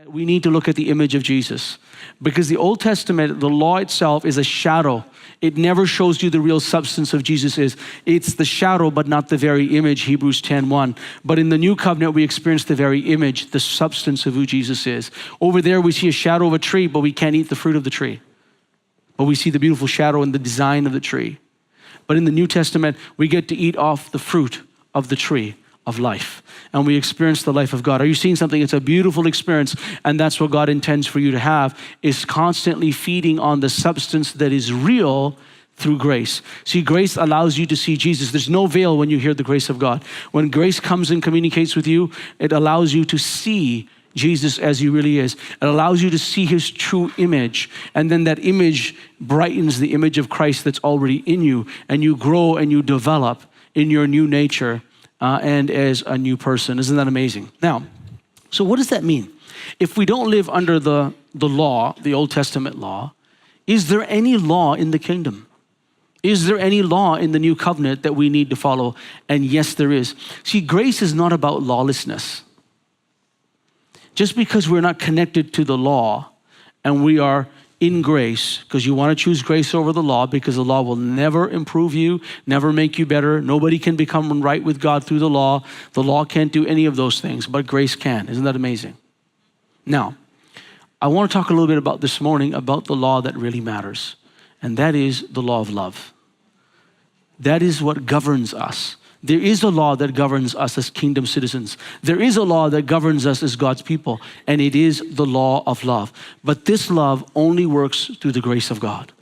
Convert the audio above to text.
We need to look at the image of Jesus, because the Old Testament, the law itself is a shadow. It never shows you the real substance of Jesus is. It's the shadow, but not the very image, Hebrews 10:1. But in the new covenant, we experience the very image, the substance of who Jesus is. Over there, we see a shadow of a tree, but we can't eat the fruit of the tree. But we see the beautiful shadow and the design of the tree. But in the New Testament, we get to eat off the fruit of the tree of life, and we experience the life of God. Are you seeing something? It's a beautiful experience, and that's what God intends for you to have, is constantly feeding on the substance that is real through grace. See, grace allows you to see Jesus. There's no veil when you hear the grace of God. When grace comes and communicates with you, it allows you to see Jesus as he really is. It allows you to see his true image, and then that image brightens the image of Christ that's already in you, and you grow and you develop in your new nature and as a new person. Isn't that amazing? Now, so what does that mean? If we don't live under the law, the Old Testament law, is there any law in the kingdom? Is there any law in the new covenant that we need to follow? And yes, there is. See, grace is not about lawlessness. Just because we're not connected to the law and we are in grace, because you want to choose grace over the law, because the law will never improve you, never make you better. Nobody can become right with God through the law. The law can't do any of those things, but grace can. Isn't that amazing? Now, I want to talk a little bit about this morning about the law that really matters, and that is the law of love. That is what governs us. There is a law that governs us as kingdom citizens. There is a law that governs us as God's people, and it is the law of love. But this love only works through the grace of God.